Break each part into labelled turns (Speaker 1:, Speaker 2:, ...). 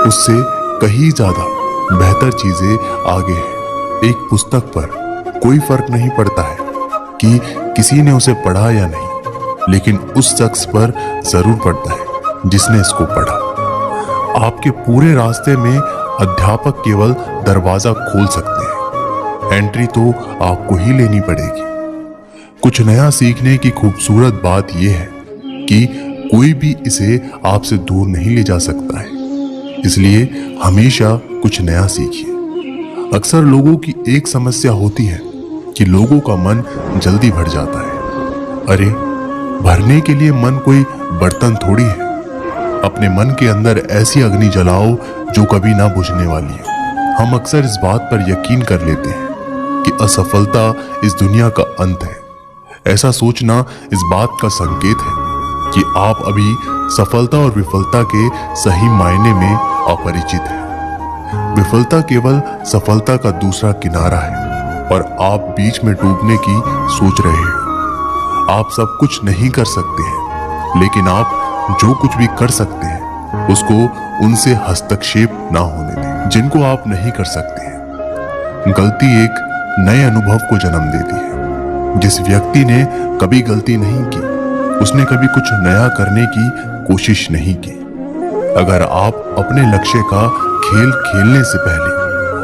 Speaker 1: उससे कहीं ज्यादा बेहतर चीजें आगे हैं। एक पुस्तक पर कोई फर्क नहीं पड़ता है कि किसी ने उसे पढ़ा या नहीं, लेकिन उस शख्स पर जरूर पड़ता है जिसने इसको पढ़ा। आपके पूरे रास्ते में अध्यापक केवल दरवाजा खोल सकते हैं, एंट्री तो आपको ही लेनी पड़ेगी। कुछ नया सीखने की खूबसूरत बात यह है कि कोई भी इसे आपसे दूर नहीं ले जा सकता है, इसलिए हमेशा कुछ नया सीखिए। अक्सर लोगों की एक समस्या होती है कि लोगों का मन जल्दी भर जाता है। अरे, भरने के लिए मन कोई बर्तन थोड़ी है। अपने मन के अंदर ऐसी अग्नि जलाओ जो कभी ना बुझने वाली है। हम अक्सर इस बात पर यकीन कर लेते हैं कि असफलता इस दुनिया का अंत है। ऐसा सोचना इस बात का संकेत है कि आप अभी सफलता और विफलता के सही मायने में अपरिचित हैं। विफलता केवल सफलता का दूसरा किनारा है और आप बीच में डूबने की सोच रहे हैं। आप सब कुछ नहीं कर सकते हैं, लेकिन आप जो कुछ भी कर सकते हैं उसको उनसे हस्तक्षेप ना होने दें जिनको आप नहीं कर सकते हैं। गलती एक नए अनुभव को जन्म देती है। जिस व्यक्ति ने कभी गलती नहीं की, उसने कभी कुछ नया करने की कोशिश नहीं की। अगर आप अपने लक्ष्य का खेल खेलने से पहले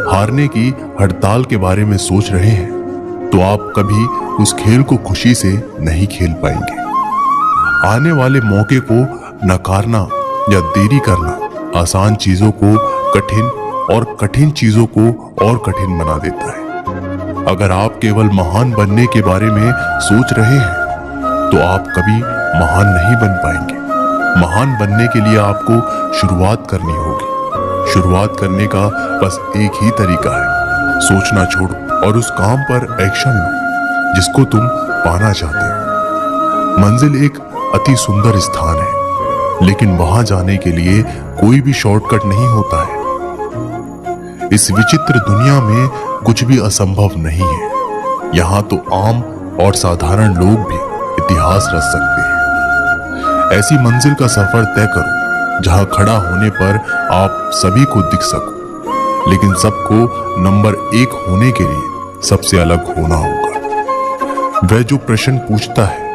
Speaker 1: हारने की हड़ताल के बारे में सोच रहे हैं, तो आप कभी उस खेल को खुशी से नहीं खेल पाएंगे। आने वाले मौके को नकारना या देरी करना आसान चीजों को कठिन और कठिन चीजों को और कठिन बना देता है। अगर आप केवल महान बनने के बारे में सोच रहे हैं, तो आप कभी महान नहीं बन पाएंगे। महान बनने के लिए आपको शुरुआत करनी होगी। शुरुआत करने का बस एक ही तरीका है, सोचना छोड़ो और उस काम पर एक्शन लो जिसको तुम पाना चाहते हो। मंजिल एक अति सुंदर स्थान है, लेकिन वहां जाने के लिए कोई भी शॉर्टकट नहीं होता है। इस विचित्र दुनिया में कुछ भी असंभव नहीं है। यहाँ तो आम और साधारण लोग भी इतिहास रच सकते हैं। ऐसी मंजिल का सफर तय करो जहां खड़ा होने पर आप सभी को दिख सको, लेकिन सबको नंबर 1 होने के लिए सबसे अलग होना होगा। वह जो प्रश्न पूछता है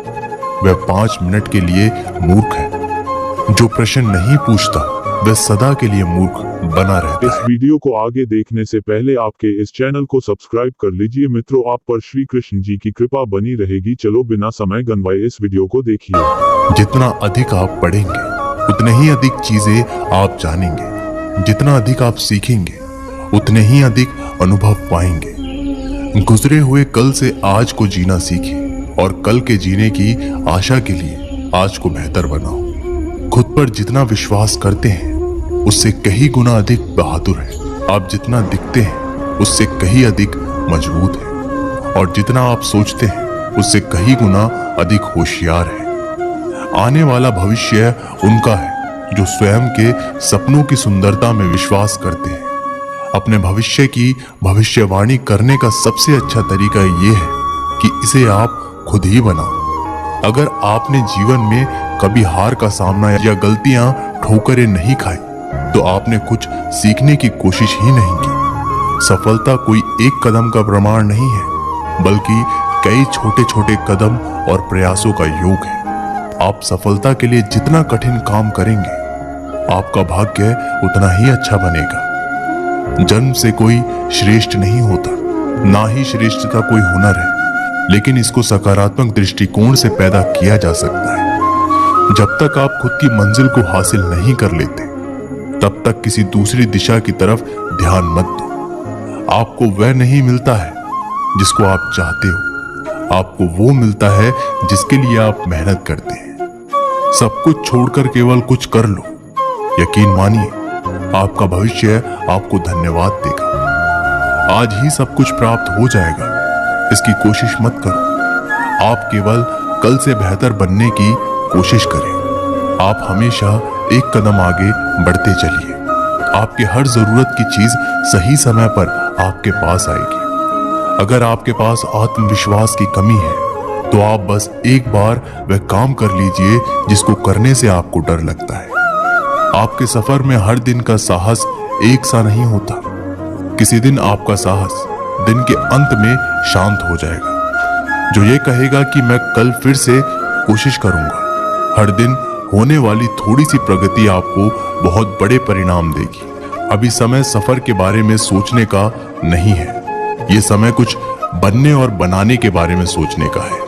Speaker 1: वह 5 मिनट के लिए मूर्ख है। जो प्रश्न नहीं पूछता वह सदा के लिए मूर्ख बना रहता है।
Speaker 2: इस वीडियो को आगे देखने से पहले आपके इस चैनल को सब्सक्राइब कर लीजिए। मित्रों, आप पर श्री कृष्ण जी की कृपा बनी रहेगी। चलो बिना समय गंवाए इस वीडियो को देखिए।
Speaker 1: जितना अधिक आप पढ़ेंगे उतने ही अधिक चीजें आप जानेंगे। जितना अधिक आप सीखेंगे उतने ही अधिक अनुभव पाएंगे। गुजरे हुए कल से आज को जीना सीखें और कल के जीने की आशा के लिए आज को बेहतर बनाओ। खुद पर जितना विश्वास करते हैं उससे कहीं गुना अधिक बहादुर है। आप जितना दिखते हैं उससे कहीं अधिक मजबूत है और जितना आप सोचते हैं उससे कहीं गुना अधिक होशियार है। आने वाला भविष्य उनका है जो स्वयं के सपनों की सुंदरता में विश्वास करते हैं। अपने भविष्य की भविष्यवाणी करने का सबसे अच्छा तरीका यह है कि इसे आप खुद ही बनाओ। अगर आपने जीवन में कभी हार का सामना या गलतियां ठोकरें नहीं खाई, तो आपने कुछ सीखने की कोशिश ही नहीं की। सफलता कोई एक कदम का प्रमाण नहीं है, बल्कि कई छोटे छोटे कदम और प्रयासों का योग है। आप सफलता के लिए जितना कठिन काम करेंगे, आपका भाग्य उतना ही अच्छा बनेगा। जन्म से कोई श्रेष्ठ नहीं होता, ना ही श्रेष्ठ का कोई हुनर है, लेकिन इसको सकारात्मक दृष्टिकोण से पैदा किया जा सकता है। जब तक आप खुद की मंजिल को हासिल नहीं कर लेते, तब तक किसी दूसरी दिशा की तरफ ध्यान मत दो। आपको वह नहीं मिलता है जिसको आप चाहते हो, आपको वो मिलता है जिसके लिए आप मेहनत करते हैं। सब कुछ छोड़कर केवल कुछ कर लो। यकीन मानिए, आपका भविष्य आपको धन्यवाद देगा। आज ही सब कुछ प्राप्त हो जाएगा, इसकी कोशिश मत करो। आप केवल कल से बेहतर बनने की कोशिश करें। आप हमेशा एक कदम आगे बढ़ते चलिए। आपके हर जरूरत की चीज सही समय पर आपके पास आएगी। अगर आपके पास आत्मविश्वास की कमी है, तो आप बस एक बार वह काम कर लीजिए जिसको करने से आपको डर लगता है। आपके सफर में हर दिन का साहस एक सा नहीं होता। किसी दिन आपका साहस दिन के अंत में शांत हो जाएगा, जो ये कहेगा कि मैं कल फिर से कोशिश करूंगा। हर दिन होने वाली थोड़ी सी प्रगति आपको बहुत बड़े परिणाम देगी। अभी समय सफर के बारे में सोचने का नहीं है, ये समय कुछ बनने और बनाने के बारे में सोचने का है।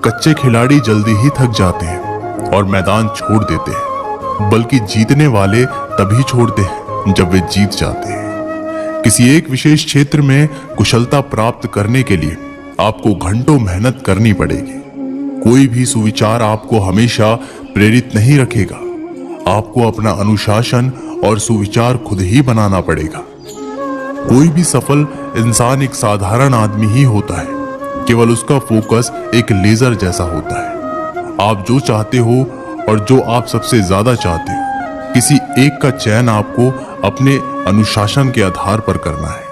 Speaker 1: कच्चे खिलाड़ी जल्दी ही थक जाते हैं और मैदान छोड़ देते हैं, बल्कि जीतने वाले तभी छोड़ते हैं जब वे जीत जाते हैं। किसी एक विशेष क्षेत्र में कुशलता प्राप्त करने के लिए आपको घंटों मेहनत करनी पड़ेगी। कोई भी सुविचार आपको हमेशा प्रेरित नहीं रखेगा। आपको अपना अनुशासन और सुविचार खुद ही बनाना पड़ेगा। कोई भी सफल इंसान एक साधारण आदमी ही होता है, केवल उसका फोकस एक लेजर जैसा होता है। आप जो चाहते हो और जो आप सबसे ज्यादा चाहते हो, किसी एक का चयन आपको अपने अनुशासन के आधार पर करना है।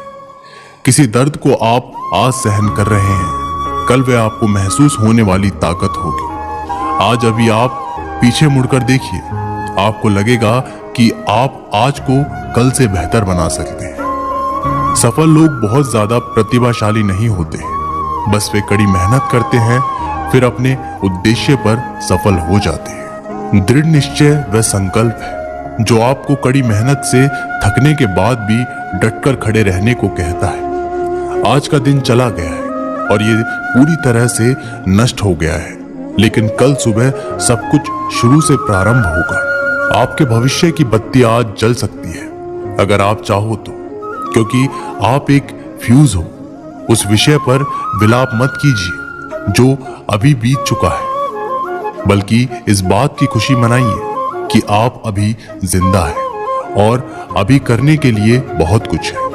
Speaker 1: किसी दर्द को आप आज सहन कर रहे हैं, कल वह आपको महसूस होने वाली ताकत होगी। आज अभी आप पीछे मुड़कर देखिए, आपको लगेगा कि आप आज को कल से बेहतर बना सकते हैं। सफल लोग बहुत ज्यादा प्रतिभाशाली नहीं होते, बस वे कड़ी मेहनत करते हैं, फिर अपने उद्देश्य पर सफल हो जाते हैं। दृढ़ निश्चय वह संकल्प है जो आपको कड़ी मेहनत से थकने के बाद भी डटकर खड़े रहने को कहता है। आज का दिन चला गया है और ये पूरी तरह से नष्ट हो गया है, लेकिन कल सुबह सब कुछ शुरू से प्रारंभ होगा। आपके भविष्य की बत्ती आज जल सकती है अगर आप चाहो तो, क्योंकि आप एक फ्यूज हो। उस विषय पर विलाप मत कीजिए जो अभी बीत चुका है, बल्कि इस बात की खुशी मनाइए कि आप अभी जिंदा हैं और अभी करने के लिए बहुत कुछ है।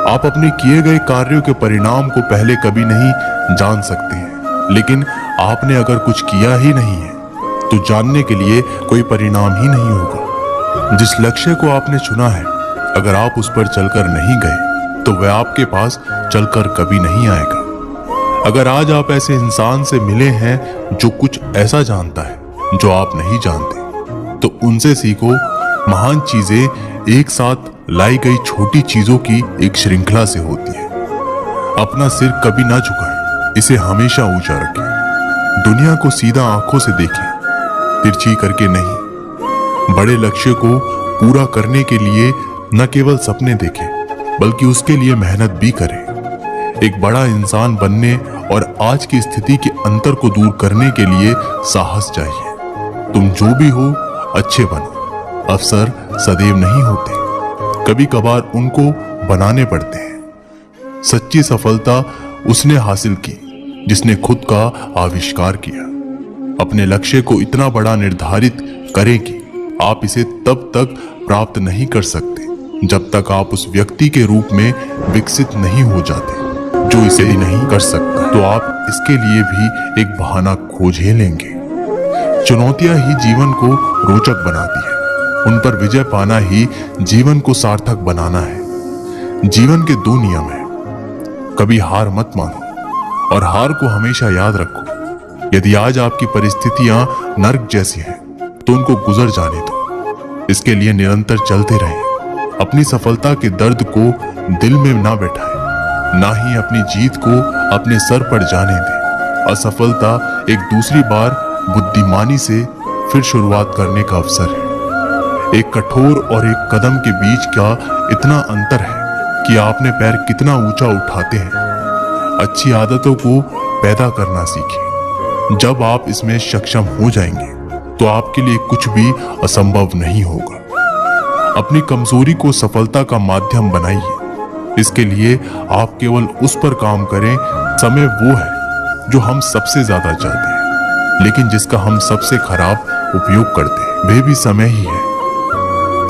Speaker 1: आप अपने किए गए कार्यों के परिणाम को पहले कभी नहीं जान सकते हैं, लेकिन आपने अगर कुछ किया ही नहीं है तो जानने के लिए कोई परिणाम ही नहीं होगा। जिस लक्ष्य को आपने चुना है, अगर आप उस पर चलकर नहीं गए तो वह आपके पास चलकर कभी नहीं आएगा। अगर आज आप ऐसे इंसान से मिले हैं जो कुछ ऐसा जानता है जो आप नहीं जानते, तो उनसे सीखो। महान चीजें एक साथ लाई गई छोटी चीजों की एक श्रृंखला से होती है। अपना सिर कभी ना झुकाएं, इसे हमेशा ऊंचा रखें। दुनिया को सीधा आंखों से देखें, तिरछी करके नहीं। बड़े लक्ष्य को पूरा करने के लिए न केवल सपने देखें, बल्कि उसके लिए मेहनत भी करें। एक बड़ा इंसान बनने और आज की स्थिति के अंतर को दूर करने के लिए साहस चाहिए। तुम जो भी हो, अच्छे बनो। अवसर सदैव नहीं होते, कभी कभार उनको बनाने पड़ते हैं। सच्ची सफलता उसने हासिल की जिसने खुद का आविष्कार किया। अपने लक्ष्य को इतना बड़ा निर्धारित करें कि आप इसे तब तक प्राप्त नहीं कर सकते जब तक आप उस व्यक्ति के रूप में विकसित नहीं हो जाते जो इसे ही नहीं कर सकता। तो आप इसके लिए भी एक बहाना खोज ही लेंगे। चुनौतियां ही जीवन को रोचक बनाती है, उन पर विजय पाना ही जीवन को सार्थक बनाना है। जीवन के दो नियम हैं, कभी हार मत मानो और हार को हमेशा याद रखो। यदि आज आपकी परिस्थितियां नर्क जैसी हैं, तो उनको गुजर जाने दो। इसके लिए निरंतर चलते रहें। अपनी सफलता के दर्द को दिल में ना बैठाएं, ना ही अपनी जीत को अपने सर पर जाने दें। असफलता एक दूसरी बार बुद्धिमानी से फिर शुरुआत करने का अवसर है। एक कठोर और एक कदम के बीच का इतना अंतर है कि आपने पैर कितना ऊंचा उठाते हैं। अच्छी आदतों को पैदा करना सीखें। जब आप इसमें सक्षम हो जाएंगे तो आपके लिए कुछ भी असंभव नहीं होगा। अपनी कमजोरी को सफलता का माध्यम बनाइए। इसके लिए आप केवल उस पर काम करें। समय वो है जो हम सबसे ज्यादा चाहते हैं, लेकिन जिसका हम सबसे खराब उपयोग करते हैं। वे भी समय ही है।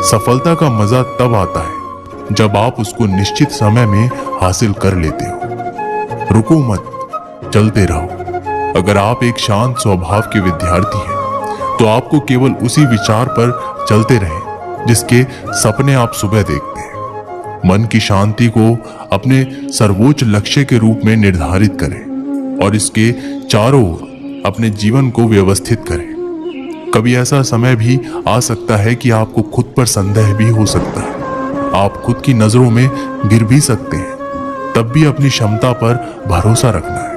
Speaker 1: सफलता का मजा तब आता है जब आप उसको निश्चित समय में हासिल कर लेते हो। रुको मत, चलते रहो। अगर आप एक शांत स्वभाव के विद्यार्थी हैं, तो आपको केवल उसी विचार पर चलते रहें जिसके सपने आप सुबह देखते हैं। मन की शांति को अपने सर्वोच्च लक्ष्य के रूप में निर्धारित करें और इसके चारों ओर अपने जीवन को व्यवस्थित करें। कभी ऐसा समय भी आ सकता है कि आपको खुद पर संदेह भी हो सकता है, आप खुद की नजरों में गिर भी सकते हैं। तब भी अपनी क्षमता पर भरोसा रखना है।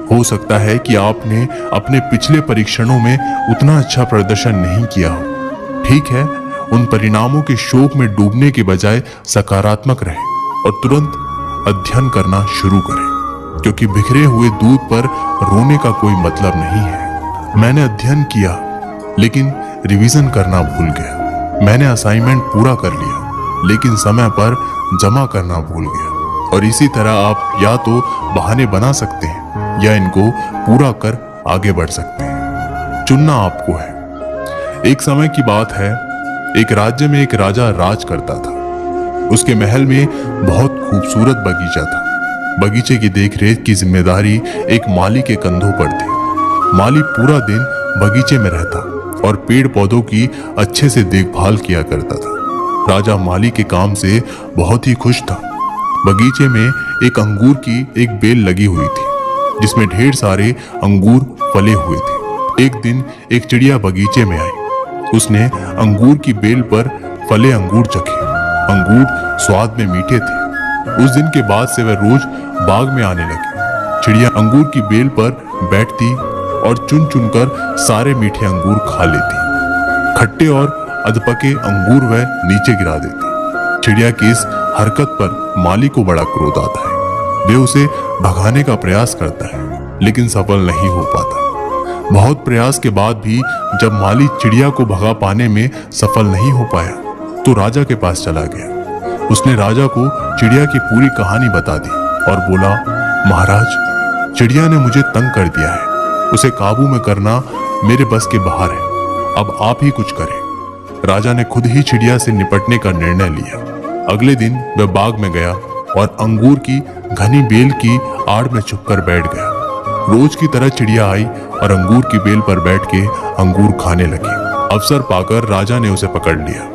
Speaker 1: हो सकता है कि आपने अपने पिछले परीक्षणों में उतना अच्छा प्रदर्शन नहीं किया हो। ठीक है, उन परिणामों के शोक में डूबने के बजाय सकारात्मक रहें और तुरंत अध्ययन करना शुरू करें, क्योंकि बिखरे हुए दूध पर रोने का कोई मतलब नहीं है। मैंने अध्ययन किया लेकिन रिवीजन करना भूल गया। मैंने असाइनमेंट पूरा कर लिया लेकिन समय पर जमा करना भूल गया। और इसी तरह आप या तो बहाने बना सकते हैं या इनको पूरा कर आगे बढ़ सकते हैं। चुनना आपको है। एक समय की बात है, एक राज्य में एक राजा राज करता था। उसके महल में बहुत खूबसूरत बगीचा था। बगीचे की देखरेख की जिम्मेदारी एक माली के कंधों पर थी। माली पूरा दिन बगीचे में रहता और पेड़ पौधों की अच्छे से देखभाल किया करता था। राजा माली के काम से बहुत ही खुश था। बगीचे में एक अंगूर की एक बेल लगी हुई थी जिसमें ढेर सारे अंगूर फले हुए थे। एक दिन एक चिड़िया बगीचे में आई। उसने अंगूर की बेल पर फले अंगूर चखे। अंगूर स्वाद में मीठे थे। उस दिन के बाद से वह रोज बाग में आने लगी। चिड़िया अंगूर की बेल पर बैठती और चुन चुनकर सारे मीठे अंगूर खा लेती। खट्टे और अधपके अंगूर वह नीचे गिरा देती। चिड़िया की इस हरकत पर माली को बड़ा क्रोध आता है। वे उसे भगाने का प्रयास करता है लेकिन सफल नहीं हो पाता। बहुत प्रयास के बाद भी जब माली चिड़िया को भगा पाने में सफल नहीं हो पाया तो राजा के पास चला गया। उसने राजा को चिड़िया की पूरी कहानी बता दी और बोला, महाराज, चिड़िया ने मुझे तंग कर दिया है। उसे काबू में करना मेरे बस के बाहर है। अब आप ही कुछ करें। राजा ने खुद ही चिड़िया से निपटने का निर्णय लिया। अगले दिन वह बाग में गया और अंगूर की घनी बेल की आड़ में छुपकर बैठ गया। रोज की तरह चिड़िया आई और अंगूर की बेल पर बैठ के अंगूर खाने लगी। अवसर पाकर राजा ने उसे पकड़ लिया।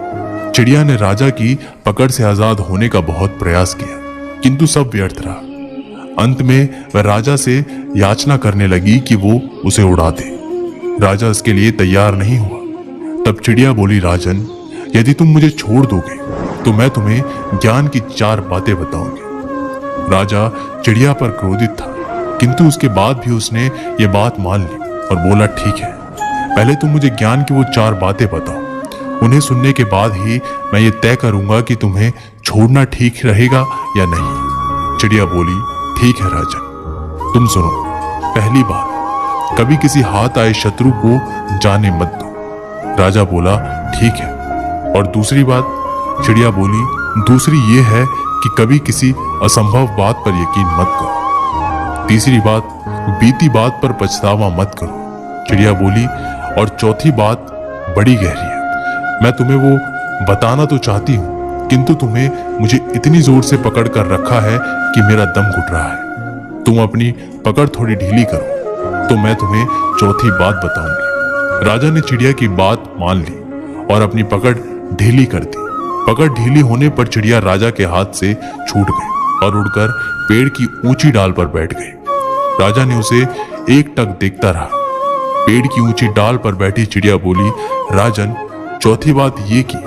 Speaker 1: चिड़िया ने राजा की पकड़ से आजाद होने का बहुत प्रयास किया किंतु सब व्यर्थ रहा। अंत में वह राजा से याचना करने लगी कि वो उसे उड़ा दे। राजा इसके लिए तैयार नहीं हुआ। तब चिड़िया बोली, राजन, यदि तुम मुझे छोड़ दोगे तो मैं तुम्हें ज्ञान की 4 बातें बताऊंगी। राजा चिड़िया पर क्रोधित था किंतु उसके बाद भी उसने ये बात मान ली और बोला, ठीक है, पहले तुम मुझे ज्ञान की वो 4 बातें बताओ। उन्हें सुनने के बाद ही मैं ये तय करूंगा कि तुम्हें छोड़ना ठीक रहेगा या नहीं। चिड़िया बोली, ठीक है राजन, तुम सुनो। पहली बात, कभी किसी हाथ आए शत्रु को जाने मत दो। राजा बोला, ठीक है। और दूसरी बात, चिड़िया बोली, दूसरी ये है कि कभी किसी असंभव बात पर यकीन मत करो। तीसरी बात, बीती बात पर पछतावा मत करो। चिड़िया बोली, और चौथी बात बड़ी गहरी है। मैं तुम्हें वो बताना तो चाहती हूँ किंतु तुम्हें मुझे इतनी जोर से पकड़ कर रखा है कि मेरा दम घुट रहा है। तुम अपनी पकड़ थोड़ी ढीली करो तो मैं तुम्हें चौथी बात बताऊंगी। राजा ने चिड़िया की बात मान ली और अपनी पकड़ ढीली कर दी। पकड़ ढीली होने पर चिड़िया राजा के हाथ से छूट गई और उड़कर पेड़ की ऊंची डाल पर बैठ गई। राजा ने उसे एकटक देखता रहा। पेड़ की ऊंची डाल पर बैठी चिड़िया बोली, राजन, चौथी बात ये कि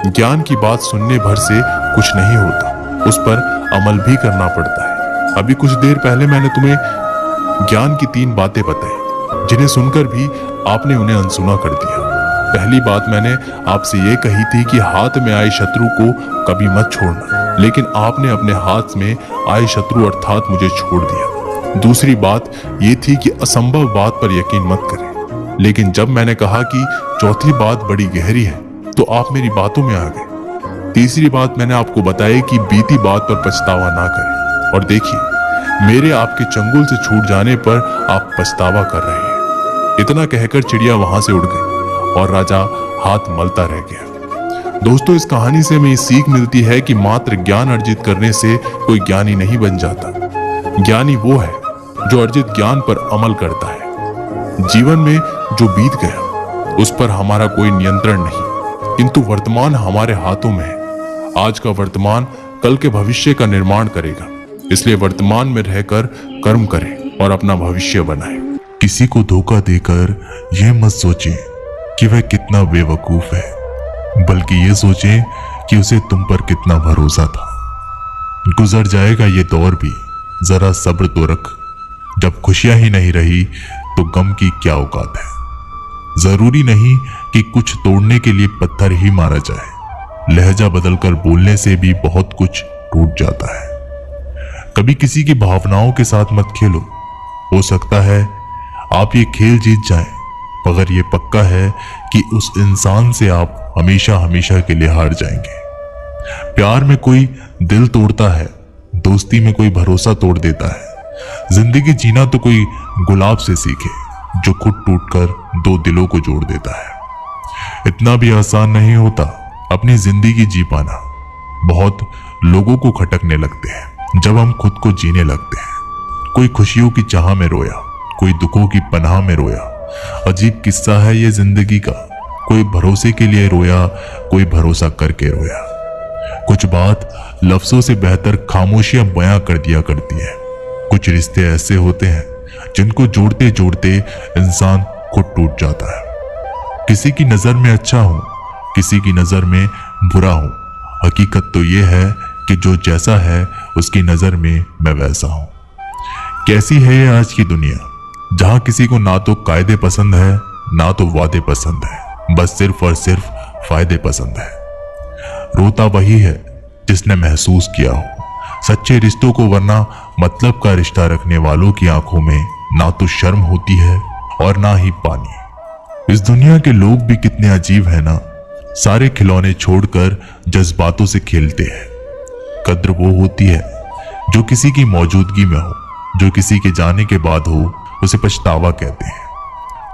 Speaker 1: ज्ञान की बात सुनने भर से कुछ नहीं होता, उस पर अमल भी करना पड़ता है। अभी कुछ देर पहले मैंने तुम्हें ज्ञान की 3 बातें बताई जिन्हें सुनकर भी आपने उन्हें अनसुना कर दिया। पहली बात मैंने आपसे ये कही थी कि हाथ में आए शत्रु को कभी मत छोड़ना, लेकिन आपने अपने हाथ में आए शत्रु अर्थात मुझे छोड़ दिया। दूसरी बात ये थी कि असंभव बात पर यकीन मत करें, लेकिन जब मैंने कहा कि चौथी बात बड़ी गहरी है तो आप मेरी बातों में आ गए। तीसरी बात मैंने आपको बताई कि बीती बात पर पछतावा ना करें। और देखिए, मेरे आपके चंगुल से छूट जाने पर आप पछतावा कर रहे हैं। इतना कहकर चिड़िया वहां से उड़ गई और राजा हाथ मलता रह गया। दोस्तों, इस कहानी से हमें सीख मिलती है कि मात्र ज्ञान अर्जित करने से कोई ज्ञानी नहीं बन जाता। ज्ञानी वो है जो अर्जित ज्ञान पर अमल करता है। जीवन में जो बीत गया उस पर हमारा कोई नियंत्रण नहीं, किंतु वर्तमान हमारे हाथों में है। आज का वर्तमान कल के भविष्य का निर्माण करेगा, इसलिए वर्तमान में रहकर कर्म करें और अपना भविष्य बनाएं। किसी को धोखा देकर यह मत सोचिए कि वह कितना बेवकूफ है, बल्कि ये सोचें कि उसे तुम पर कितना भरोसा था। गुजर जाएगा ये दौर भी, जरा सब्र तो रख। जब खुशियां ही नहीं रही तो गम की क्या औकात है। जरूरी नहीं कि कुछ तोड़ने के लिए पत्थर ही मारा जाए, लहजा बदलकर बोलने से भी बहुत कुछ टूट जाता है। कभी किसी की भावनाओं के साथ मत खेलो। हो सकता है आप ये खेल जीत जाएं, मगर ये पक्का है कि उस इंसान से आप हमेशा हमेशा के लिए हार जाएंगे। प्यार में कोई दिल तोड़ता है, दोस्ती में कोई भरोसा तोड़ देता है। जिंदगी जीना तो कोई गुलाब से सीखे जो खुद टूटकर दो दिलों को जोड़ देता है। इतना भी आसान नहीं होता अपनी जिंदगी जी पाना। बहुत लोगों को खटकने लगते हैं जब हम खुद को जीने लगते हैं। कोई खुशियों की चाह में रोया, कोई दुखों की पनाह में रोया। अजीब किस्सा है ये जिंदगी का। कोई भरोसे के लिए रोया, कोई भरोसा करके रोया। कुछ बात लफ्जों से बेहतर खामोशियां बयां कर दिया करती है। कुछ रिश्ते ऐसे होते हैं जिनको जोड़ते जोड़ते इंसान खुद टूट जाता है। किसी की नजर में अच्छा हूं, किसी की नजर में बुरा हूं। हकीकत तो यह है कि जो जैसा है उसकी नजर में मैं वैसा हूं। कैसी है ये आज की दुनिया, जहां किसी को ना तो कायदे पसंद है ना तो वादे पसंद है, बस सिर्फ और सिर्फ फायदे पसंद है। रोता वही है जिसने महसूस किया हो सच्चे रिश्तों को, वरना मतलब का रिश्ता रखने वालों की आंखों में ना तो शर्म होती है और ना ही पानी। इस दुनिया के लोग भी कितने अजीब है ना, सारे खिलौने छोड़कर जज्बातों से खेलते हैं। कद्र वो होती है जो किसी की मौजूदगी में हो, जो किसी के जाने के बाद हो उसे पछतावा कहते हैं।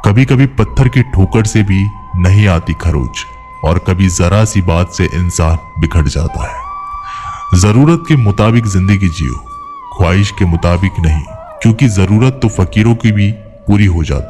Speaker 1: कभी कभी पत्थर की ठोकर से भी नहीं आती खरोच, और कभी जरा सी बात से इंसान बिखर जाता है। जरूरत के मुताबिक जिंदगी जियो, ख्वाहिश के मुताबिक नहीं, क्योंकि जरूरत तो फकीरों की भी पूरी हो जाती है।